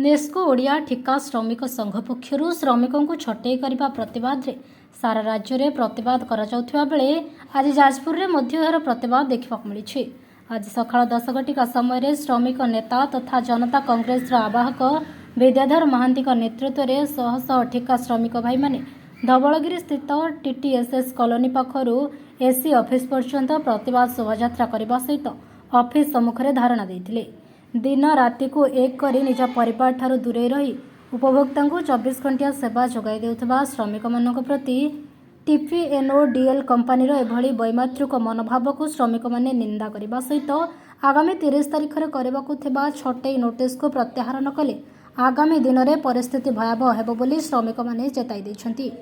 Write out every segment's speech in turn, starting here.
नेस्को ओडिया ठिका श्रमिक संघ पक्षर श्रमिकों को छटई करने प्रतिवाद रे सारा राज्य में प्रतिवाद करा बेले आज जाजपुर में यार प्रतिवाद देखा मिली। आज सकाळ 10 घटिका समय श्रमिक नेता तथा जनता कांग्रेस आवाहक विद्याधर महांती नेतृत्व में शह शह ठिका श्रमिक भाई माने धवलगिरी स्थित टीटीएसएस कॉलोनी पाखर एसी ऑफिस पर्यंत प्रतिवाद शोभायात्रा करने सहित ऑफिस सम्मुख में धारणा देते। दिन राति को एक करी निज परिवार ठारू दूरे रही उपभोक्ता को 24 घंटिया सेवा जोगाई देउथबा श्रमिक मानक प्रति टीपीएनओडीएल कंपनीर एभली वैमात्रिक मनोभाव को श्रमिक माने निंदा करने सहित आगामी 30 तारिख में करने छटई नोटिस को प्रत्याहार न कले आगामी दिन में परिस्थिति भयावह हेबो बोली श्रमिक माने चेताई देछंती।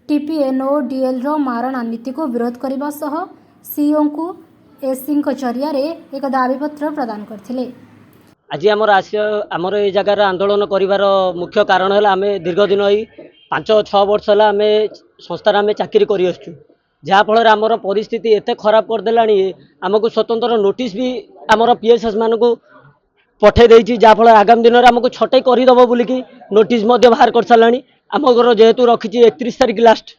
टीपीएनओडीएल मारणा नीति को विरोध करने सह सीईओ को एसी जरिया एक दाबीपत्र प्रदान करथिले। आज आमर ये जगार आंदोलन करिवार मुख्य कारण है आम दीर्घ दिन 5-6 वर्ष है आम संस्थार आम चाकरी कर जहाँफल आमर परिस्थिति एत खराब करदेला आमको स्वतंत्र नोटिस भी आमर पीएसएस मान को पठे देछि जहाँफल आगामी दिन में आमको छटई करदेव बोलिकी नोटिस बाहर कर सारा आम घर जेहेतु रखी 31 तारिख लास्ट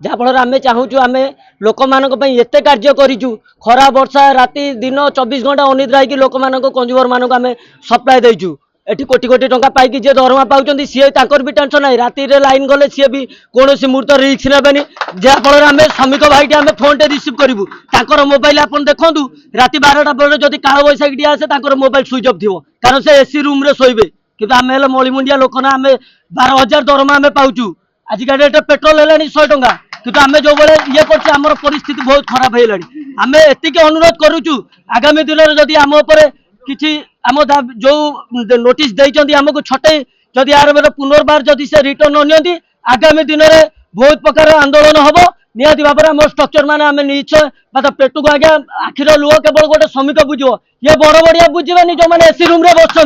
जहाँफल आम चाहूँ आम लोक मानक एत कार्य करूँ खरा वर्षा राति दिन 24 घंटा अनिद्रा होगी लोक मान कंज्यूमर मानक आम सप्लाय देचु एटी कोटी कोटी टंका पाई जे दरमा पाँच सी भी टेंशन ना राति लाइन गले सी भी कौन मुहूर्त रिस्क ने जहाँफल आम श्रमिक भाई आम फोन टे रिसीव करूँ तर मोबाइल आप देखूँ राति 12टा बेले जब काल बैशाखी आसे मोबाइल स्विच अफ थी कारण से एसी रूम रे शोबे कि आम मलिमुंडिया लोक ना आम 12,000 दरमा आम पाचु आजिका डेट पेट्रोल है 100 टंका कि आम जो बड़े ये कर परिस्थिति बहुत खराब है आम एति अनुरोध करुचु आगामी दिन में जदि आम किसी आम जो नोटिस देइचंदी हमको छटई जदि यार पुनर्बार जदि से रिटर्न नि आगामी दिन में बहुत प्रकार आंदोलन हम निहाती भाव में स्ट्रक्चर मान आम निश्चय मतलब पेटू को आज्ञा आखिर लुह केवल गोटे श्रमिक बुझे ये बड़ बड़िया बुझे जो मैंने एसी रूम बस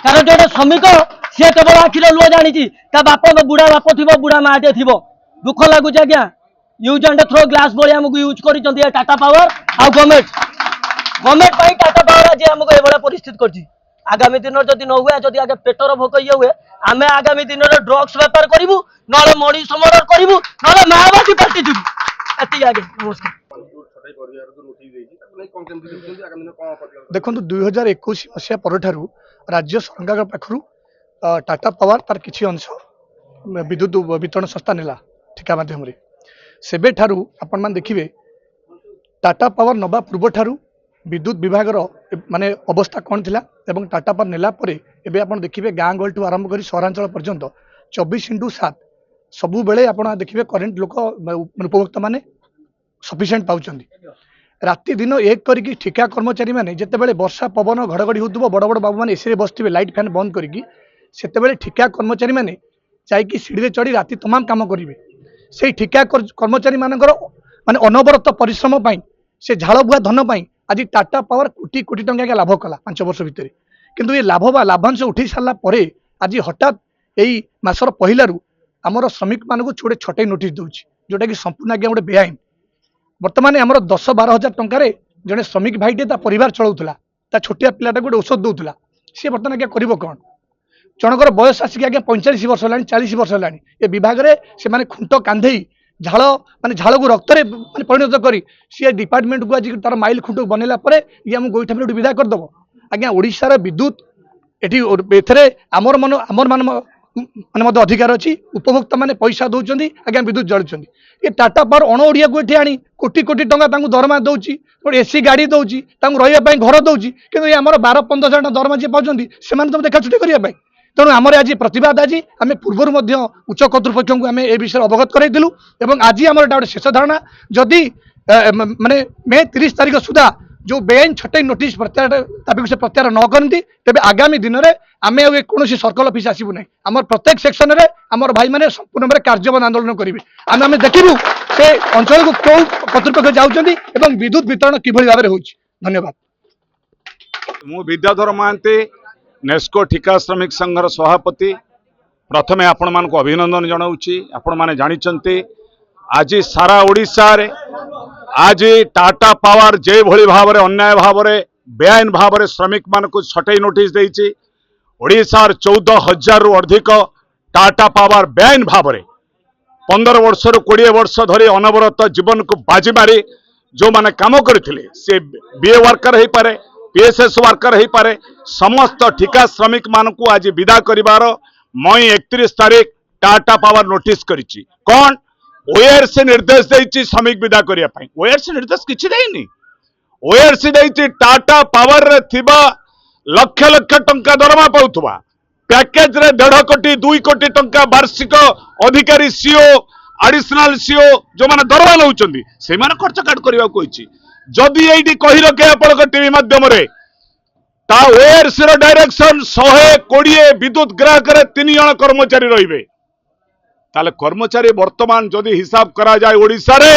कारण जो श्रमिक सी केवल आखिर लुह जानी बाप बुढ़ा बाप थी बुढ़ा माटे थी दुख लगुच आज्ञा यूज एंड थ्रो ग्लास भाई आमको यूज कर टाटा पावर आ गवर्नमेंट टाटा पावर आज आमको ये परिस्थिति कर आगामी दिन जदि न हुए जदि आगे पेटर भोक ये हुए आम आगामी दिन में ड्रग्स बेपार करूँ ना मनीष मर्डर करूँ ना माओवादी पार्टी जीवु एति आगे। नमस्कार। देखो 2021 मसीहा पर राज्य सरकार पाखु टाटा पावर तार किसी अंश विद्युत वितरण संस्था नेला ठिका माध्यम सेबे ठारू आपण मान देखिए टाटा पावर नवा पूर्व ठारू विद्युत विभाग माने अवस्था कौन थिला एवं टाटा पावर नेला परे एबे आपण देखिए गाँ गहल ठू आरंभ कर सहरांचल पर्यंत 24x7 सबु बेले आपण देखिए करेन्ट लोक उपभोक्ता माने सफिशिएंट पाउचंदी राति दिन एक करिकी ठिका कर्मचारी माने जेतेबेले वर्षा पवन घड़घड़ी होतबो बड़ बड़ बाबू माने एसी रे बसथिबे लाइट फैन बंद करिकी सेतेबेले ठिका कर्मचारी माने जाइकी सीढ़ी चढ़ी राति तमाम काम करिवे से ठिका कर्मचारी मानकर माने अनवरत परिश्रम पाई से झाड़ बुआ धन पाई आज टाटा पावर कोटी कोटी टंका लाभ कला 5 वर्ष भितर किंतु ये लाभ बा लाभांश उठी सारा पर आज हठात यही मासर पहलू आमर श्रमिक मान को छोटे छटई नोटिस दूसरी जोटा कि संपूर्ण आज्ञा गोटे बेआईन बर्तमान आमर 10-12 हजार टकर जड़े श्रमिक भाईटे परिवार चलाऊला छोटिया पिलाटा गोटे औषध दूसरा सी बर्तमान आज्ञा कर कौन जनकर बयस आसिक आज्ञा 45 वर्ष है 40 वर्ष है ये विभाग में से खुंट कांधे झाड़ माने झाड़ को रक्त में परिणत कर सी डिपार्टमेंट को आज तार माइल खुंट बनैला ये आम गोईठा में विदा करदेव आज्ञा ओडिशार विद्युत ये आमर मान माने अधिकार अच्छी उपभोक्ता माने पैसा दौरान आज्ञा विद्युत जलुंट ये टाटा पावर अण ओडिया को ये आनी कोटी कोटी टंका दरमा दौची एसी गाड़ी दौची रही घर दौची कि ये आम 12-15 हजार दरमा जी पाँच से देखा छुट्टी करने तेणु आमर आज प्रतिवाद आज आम पूर्व उच्च कर्तृपक्ष को आम ए विषय अवगत कराइलु आज आम गोटे शेष धारणा जदि माने मे 30 तारिख सुधा जो बेआईन छटई नोटिस प्रत्याहार से प्रत्याहार न करती तेज आगामी दिन में आम कौन सर्कल अफिस आसबू ना आम प्रत्येक सेक्शन में आम भाई मैंने संपूर्ण भाव कार्यबंद आंदोलन करेंगे आम देखू से अंचल को कौ कर्तृपक्ष जाऊँच विद्युत वितरण किभली भाव में हो। धन्यवाद। मु विद्याधर महांती नेस्को ठिका श्रमिक संघर सभापति प्रथमे आपण मान को अभिनंदन जनाऊँगी। आपण माने जानिचंती आज सारा ओडिशा रे आज टाटा पावर जे भली भाव में अन्याय भाव में बेआईन भाव में श्रमिक मान को छटई नोटिस देइछि ओडिशार 14,000 रु अधिक टाटा पावर बेआईन भाव में 15 वर्ष रु 20 वर्ष धरी अनवरत जीवन को बाजी मारी जो माने काम करथिले से बीए वर्कर हो पारे पीएसएस वर्कर हो पारे समस्त ठिका श्रमिक मान को आज विदा करिवार मई 31 तारीख टाटा पावर नोटिस करिछि कौन ओएरसी निर्देश देछि श्रमिक विदा करिया पई ओएरसी निर्देश किछि देइनी ओएरसी देछि टाटा पावर रे थिबा लक्ष लक्ष टंका दरमा पाउथबा पैकेज रे 1.5 कोटी 2 कोटी टंका वार्षिक अधिकारी सीओ एडिशनल सीओ जो माने दरमा नउचंदी से माने खर्च काट करबा कोइछि जदि एइडी कहि रखे आपन टीवी माध्यम रे ता ओएरसी रो डायरेक्शन 120 विद्युत ग्राहक रे 3 जण कर्मचारी रहिबे ताले कर्मचारी वर्तमान जदि हिसाब करा जाय ओडिसा रे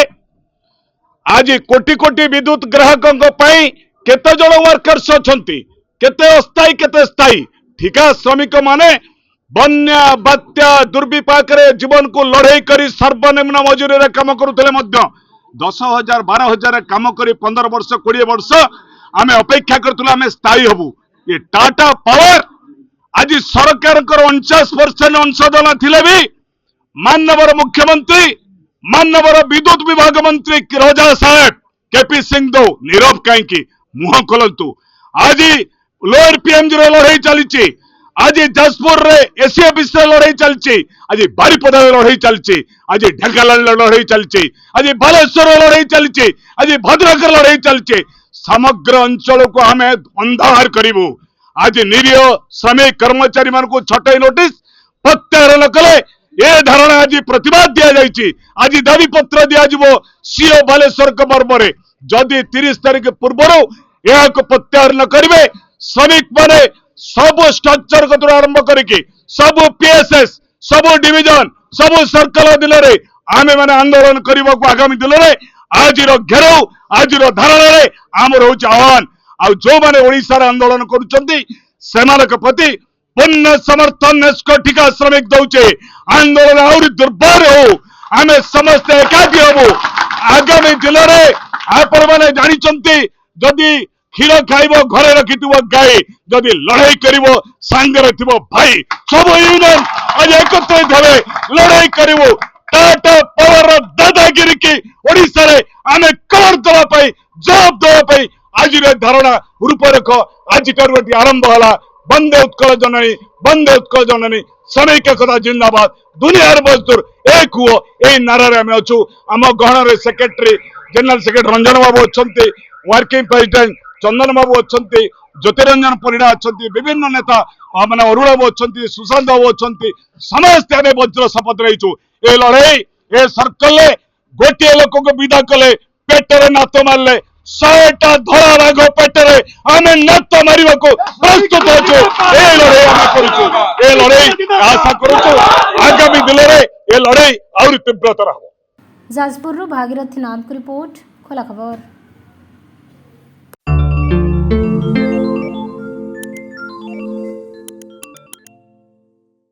आज कोटी कोटी विद्युत ग्राहकों पई केते जण वर्कर्स अछंती केते अस्थायी केते स्थायी ठिका श्रमिक माने बन्या बात्या दुर्विपाक रे जीवन को लड़ाई करी सर्वनिम्न मजूरी रे काम करुतले मध्य 10,000 12,000 काम करी 15 वर्ष 20 वर्ष आमे अपेक्षा करथुला आमे स्थायी हबु ये टाटा पावर आज सरकार 49% अंशदान थिले भी माननीय मुख्यमंत्री माननीय विद्युत विभाग मंत्री राजा साहेब केपी सिंह दो नीरव कहीं मुह खोलतु आज लोअर पीएमजी रे लड़ाई चली आज जाजपुर रे एसी ऑफिस रे लड़ाई चलची आज बारिपदा रे लड़ाई चलची आज ढेंकानाल रे लड़ाई चलची आज बालेश्वर रे लड़ाई चलची आज भद्रक रे लड़ाई चलची समग्र अंचल को हमें अंधार करिवु आज निरीह श्रमिक कर्मचारी मान को छटाई नोटिस प्रत्याहार न कले ए धारणा आज प्रतिवाद दिया जायछि आज दाबी पत्र दिया जिवो सीओ बालेश्वर के मर्मरे जदि 30 तारीख पूर्व यह को प्रत्याहार न करिवे श्रमिक माने सब स्ट्रक्चर को आरंभ करके सब पीएसएस सब डिविजन सब सर्कल दिन में आमे माने आंदोलन करने को आगामी दिन में आज घेराव आज धारणा रे आमर हूँ आह्वान आ जो माने ओडिशा रे आंदोलन करुचंती सेमानक प्रति पूर्ण समर्थन नेस्को ठिका श्रमिक दौचे आंदोलन आउरी दुर्बर हो आमे समस्त एकाठी हबु आगामी दिन में आपण माने जानिचंती जदि क्षीर खाइब घरे रखिथिब गाई जदि लड़ाई करिवो सांगरे थिबो भाई सब यूनियन आज एकत्रित होवे लड़ाई करिवो टाटा पावर दादागिरी की ओडिसा रे आमे कर दवा पई जवाब दवा पई आज रे धारणा रूपरेख आज करवटी आरंभ होला बंदे उत्कल जननी श्रमिक एकता जिंदाबाद दुनियार मजदूर एक हुओ ए नारा रे आमे अछु आम गहन रे सेक्रेटरी जनरल सेक्रेटरी रंजन बाबू अछंती वर्किंग प्रेसिडेंट चंदन बाबू अच्छे ज्योतिरंजन परिड़ा अच्छा विभिन्न नेता मैंने अरुण बाबू अच्छा सुशांत बाबू अच्छा समस्ते आम वज्र शपथ रहीचु ए लड़ाई ए सर्कल गोटे लोक को विदा कले पेटरे नात मारे 100टा धरा राग पेटरे आम नात मार प्रस्तुत अच्छु ए लड़ाई आम करुचु ए लड़ाई आशा करुचु आगामी दिन में ए लड़ाई आहुरी तीव्रतर हो। जाजपुर भागीरथी नाथ को रिपोर्ट खोला खबर।